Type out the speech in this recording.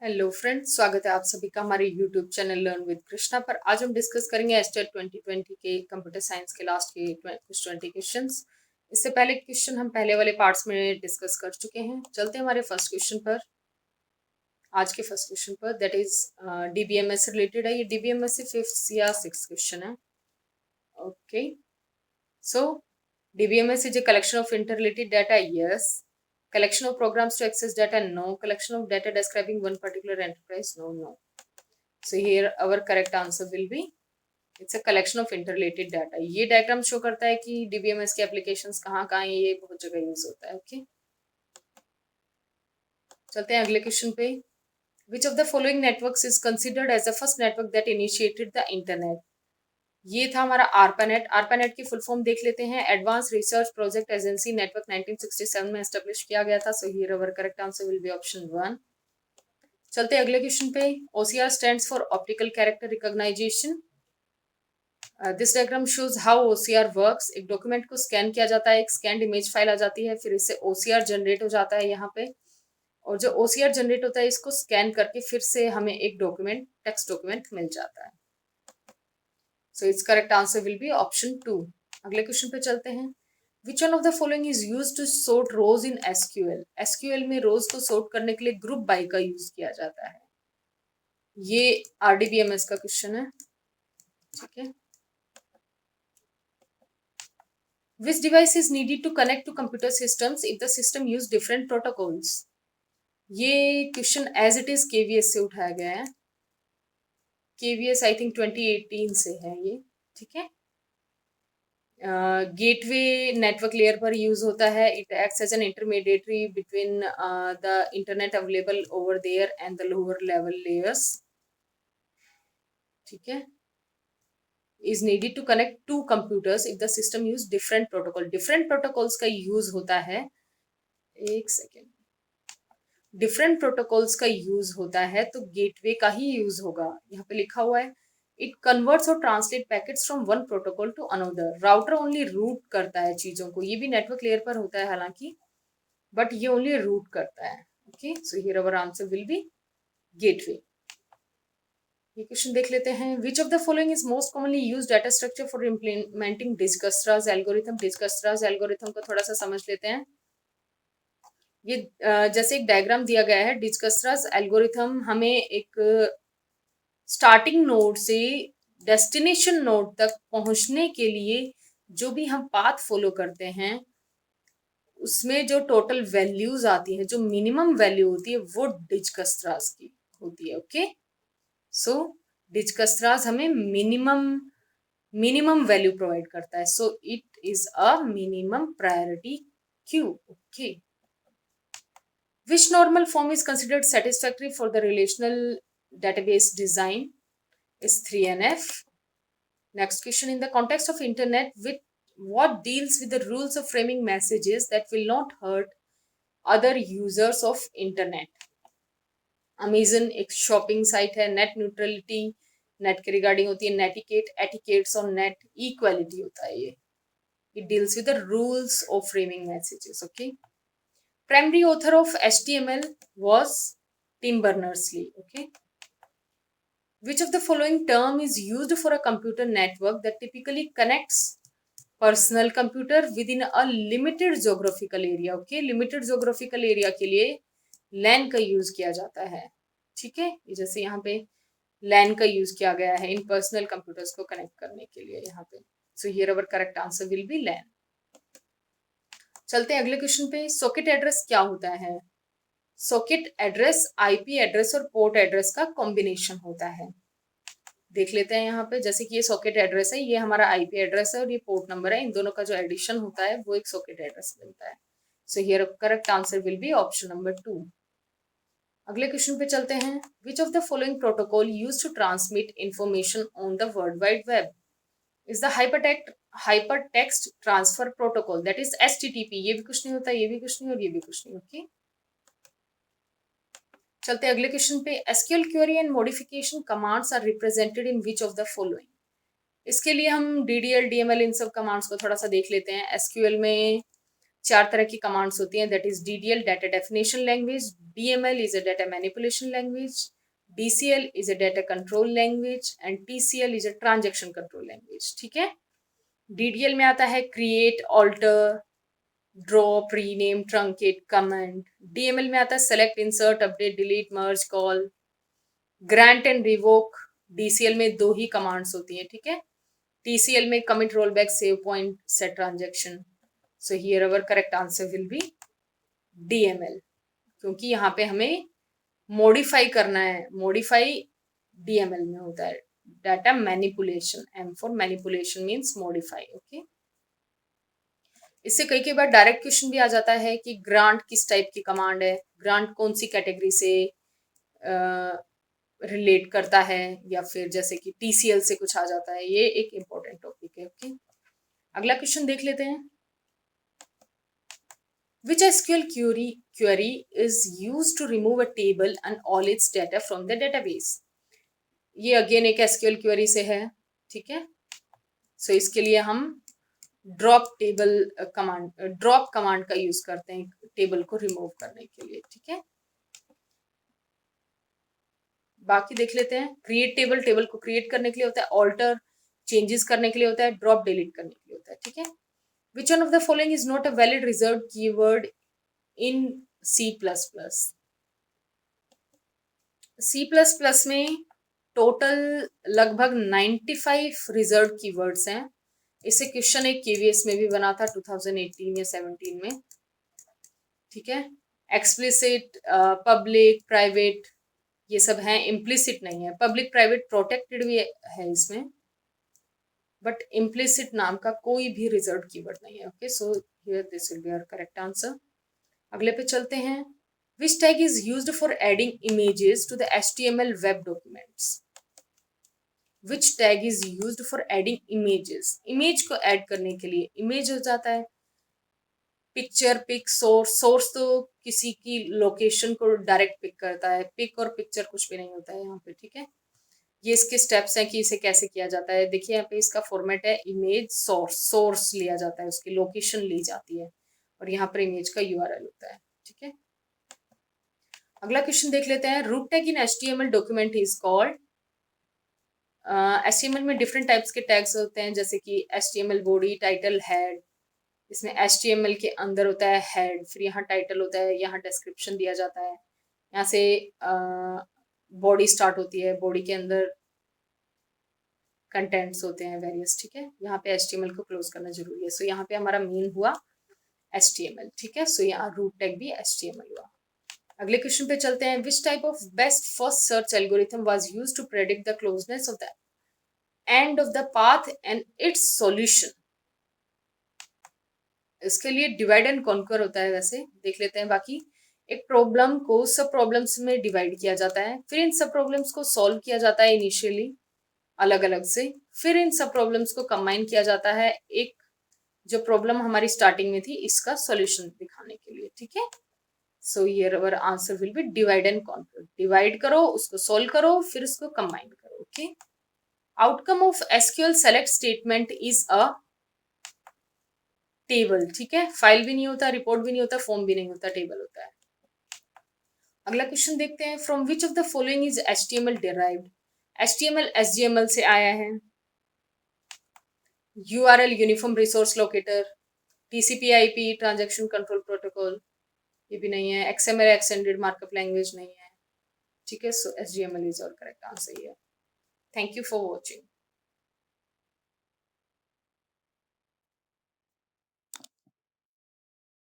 Hello friends, स्वागत है आप सभी का हमारे YouTube channel learn with Krishna पर। आज हम डिस्कस करेंगे एस्टेट 2020 के कंप्यूटर साइंस के लास्ट के कुछ 20 क्वेश्चंस। इससे पहले क्वेश्चन हम पहले वाले पार्ट्स में डिस्कस कर चुके हैं। चलते हैं हमारे फर्स्ट क्वेश्चन पर, आज के फर्स्ट क्वेश्चन पर, दैट इज डीबीएमएस से रिलेटेड है। ये डीबीएमएस से 5th या 6th क्वेश्चन है। Okay, so DBMS is a collection of interrelated data, yes. Collection of programs to access data, no. Collection of data describing one particular enterprise, no. So here our correct answer will be it's a collection of interrelated data. ये diagram show करता है कि DBMS के applications कहाँ कहाँ ये बहुत जगह यूज होता है। ओके, चलते हैं अगले क्वेश्चन पे। Which of the following networks is considered as the first network that initiated the internet? ये था हमारा ARPANET। ARPANET की फुल फॉर्म देख लेते हैं, advance research project agency network 1967 में एस्टेब्लिश किया गया था। So here our correct answer will be option 1। चलते अगले क्वेश्चन पे। OCR stands for optical character recognization. This diagram shows how OCR works. एक डॉक्यूमेंट को स्कैन किया जाता है, एक स्कैन्ड इमेज फाइल आ जाती है, फिर इससे OCR जनरेट हो जाता है यहाँ पे, और जो OCR जनरेट होता है इसको स्कैन करके फिर से हमें एक डॉक्यूमेंट, टेक्स्ट डॉक्यूमेंट मिल जाता है। So its correct answer will be option 2। अगले क्वेश्चन पे चलते हैं। Which one of the following is used to sort rows in SQL? SQL में रोज को सॉर्ट करने के लिए ग्रुप बाय का यूज किया जाता है। ये RDBMS का क्वेश्चन है, ठीक है। Which device is needed to connect to computer systems if the system use different protocols? ये question as it is KVS से उठाया गया है। KVS आई थिंक 2018 से है ये, ठीक है। गेटवे नेटवर्क लेयर पर यूज होता है। It acts as an intermediary between the internet available over there and the lower level layers, ठीक है। Is needed to connect to computers if the system use different protocol. Different protocols का use होता है, एक second, different protocols का use होता है तो गेटवे का ही यूज होगा। यहाँ पे लिखा हुआ है इट कन्वर्ट्स और translate packets from one protocol to another. Router only root करता है चीजों को, ये भी नेटवर्क लेयर पर होता है हालांकि, बट ये ओनली रूट करता है। Okay, so here our answer will be gateway. ये क्वेश्चन देख लेते हैं। Which of the following is most commonly used data structure for implementing Dijkstra's algorithm. Dijkstra's algorithm को थोड़ा सा समझ लेते हैं। ये जैसे एक डायग्राम दिया गया है, डिजकस्ट्रास एल्गोरिथम हमें एक स्टार्टिंग नोड से डेस्टिनेशन नोड तक पहुंचने के लिए जो भी हम पाथ फॉलो करते हैं उसमें जो टोटल वैल्यूज आती है, जो मिनिमम वैल्यू होती है, वो डिजकस्ट्रास की होती है। ओके, सो डिजकस्ट्रास हमें मिनिमम वैल्यू प्रोवाइड करता है। So it is a minimum priority queue. Okay, which normal form is considered satisfactory for the relational database design? Is 3NF. Next question, in the context of internet, with what deals with the rules of framing messages that will not hurt other users of internet? Amazon एक shopping site है। Net neutrality net के regarding होती है। नेटिकेट etiquettes और net equality होता है। ये it deals with the rules of framing messages. Okay, primary author of HTML was Tim Berners-Lee. Okay, which of the following term is used for a computer network that typically connects personal computer within a limited geographical area? Okay, limited geographical area के लिए LAN का use किया जाता है, ठीक है। जैसे यहाँ पे LAN का यूज किया गया है इन पर्सनल कंप्यूटर्स को कनेक्ट करने के लिए यहाँ पे। सो here our correct answer will B LAN। चलते हैं अगले क्वेश्चन पे। सॉकेट एड्रेस क्या होता है? सॉकेट एड्रेस IP एड्रेस और पोर्ट एड्रेस का कॉम्बिनेशन होता है। देख लेते हैं यहाँ पे, जैसे कि ये सॉकेट एड्रेस है, ये हमारा IP एड्रेस है और ये पोर्ट नंबर है। इन दोनों का जो एडिशन होता है वो एक सॉकेट एड्रेस मिलता है। So here correct answer will be option number 2। अगले क्वेश्चन पे चलते हैं। Which of the following protocol use to transmit information on the world wide web? Is the hypertext transfer protocol, that is HTTP। ये भी कुछ नहीं होता, ये भी कुछ नहीं और ये भी कुछ नहीं। ओके, चलते अगले क्वेश्चन पे। SQL query and modification commands are represented in which of the following? इसके लिए हम DDL DML इन सब कमांड्स को थोड़ा सा देख लेते हैं। SQL में चार तरह की कमांड्स होती हैं, that is DDL data definition language, DML is a data manipulation language, DCL is a data control language and TCL is a transaction control language. ठीक है, DDL में आता है create, alter, drop, rename, truncate, comment. DML में आता है select, insert, update, delete, merge, call, grant and revoke. DCL में दो ही कमांड्स होती हैं। ठीक है, TCL में commit, rollback, save point, set transaction. So here our correct answer will B DML, क्योंकि यहाँ पे हमें मॉडिफाई करना है। मॉडिफाई DML में होता है, data manipulation. M for manipulation means modify. Okay, इससे कई बार डायरेक्ट क्वेश्चन भी आ जाता है कि ग्रांट किस टाइप की कमांड है, ग्रांट कौन सी कैटेगरी से रिलेट करता है, या फिर जैसे कि TCL से कुछ आ जाता है। ये एक इंपॉर्टेंट टॉपिक है। ओके, अगला क्वेश्चन देख लेते हैं। Which SQL query is used to remove a table and all its data from the database? ये अगेन एक SQL क्वेरी से है। ठीक है, सो इसके लिए हम ड्रॉप कमांड का यूज करते हैं टेबल को रिमूव करने के लिए। ठीक है, बाकी देख लेते हैं। क्रिएट टेबल, टेबल को क्रिएट करने के लिए होता है। ऑल्टर, चेंजेस करने के लिए होता है। ड्रॉप, डिलीट करने के लिए होता है। ठीक है, which one of the following is not a valid reserve keyword in C++? C++ में टोटल लगभग 95 रिजर्व कीवर्ड्स हैं। इससे क्वेश्चन एक KVS में भी बना था 2018 या 17 में। ठीक है, एक्सप्लिसिट, पब्लिक, प्राइवेट, ये सब हैं। इम्प्लिसिट नहीं है। पब्लिक, प्राइवेट, प्रोटेक्टेड भी है इसमें, बट इम्प्लिसिट नाम का कोई भी रिजर्व कीवर्ड नहीं है। Okay, so here this will be our correct answer. अगले पे चलते हैं। Which tag is used for adding images to the HTML web documents? Which tag is used for adding images? Image को add करने के लिए इमेज हो जाता है पिक्चर, पिक, सोर्स। सोर्स तो किसी की लोकेशन को डायरेक्ट पिक करता है। पिक और पिक्चर कुछ भी नहीं होता है यहाँ पे। ठीक है, ये इसके स्टेप्स हैं कि इसे कैसे किया जाता है। देखिए यहाँ पे इसका फॉर्मेट है इमेज सोर्स। सोर्स लिया जाता है, उसकी लोकेशन ली जाती है, और यहाँ पर इमेज का URL होता है। ठीक है, अगला क्वेश्चन देख लेते हैं। Root tag in HTML document is called. HTML में डिफरेंट टाइप्स के टैग्स होते हैं, जैसे कि HTML बॉडी, टाइटल, हेड। इसमें HTML के अंदर होता है हेड, फिर यहाँ टाइटल होता है, यहाँ डिस्क्रिप्शन दिया जाता है, यहाँ से बॉडी स्टार्ट होती है, बॉडी के अंदर कंटेंट्स होते हैं वेरियस। ठीक है, यहाँ पे HTML को क्लोज करना जरूरी है। सो यहाँ पे हमारा मेन हुआ HTML। ठीक है, सो यहाँ रूट टैग भी HTML हुआ। अगले क्वेश्चन पे चलते हैं। Which type of best first search algorithm was used to predict the closeness of the end of the path and its solution? इसके लिए डिवाइड एंड कॉन्कर होता है। वैसे देख लेते हैं। बाकी एक प्रॉब्लम को सब प्रॉब्लम्स में डिवाइड किया जाता है, फिर इन सब प्रॉब्लम्स को सॉल्व किया जाता है इनिशियली अलग अलग से, फिर इन सब प्रॉब्लम्स को कंबाइन किया जाता है एक जो प्रॉब्लम हमारी स्टार्टिंग में थी इसका सॉल्यूशन दिखाने के लिए। ठीक है, so here our answer will B divide and conquer. Divide करो, उसको सॉल्व करो, फिर उसको कंबाइन करो। Okay, outcome of SQL select statement is a table. ठीक है, फाइल भी नहीं होता, रिपोर्ट भी नहीं होता, फॉर्म भी नहीं होता, टेबल होता है। अगला क्वेश्चन देखते हैं। From which of the following is HTML derived? HTML HGML से आया है। URL uniform resource locator, TCP/IP transaction control protocol, ये भी नहीं है। XML एक्सटेंडेड मार्कअप लैंग्वेज नहीं है। ठीक है, सो HGML इज और correct answer. Thank you for watching.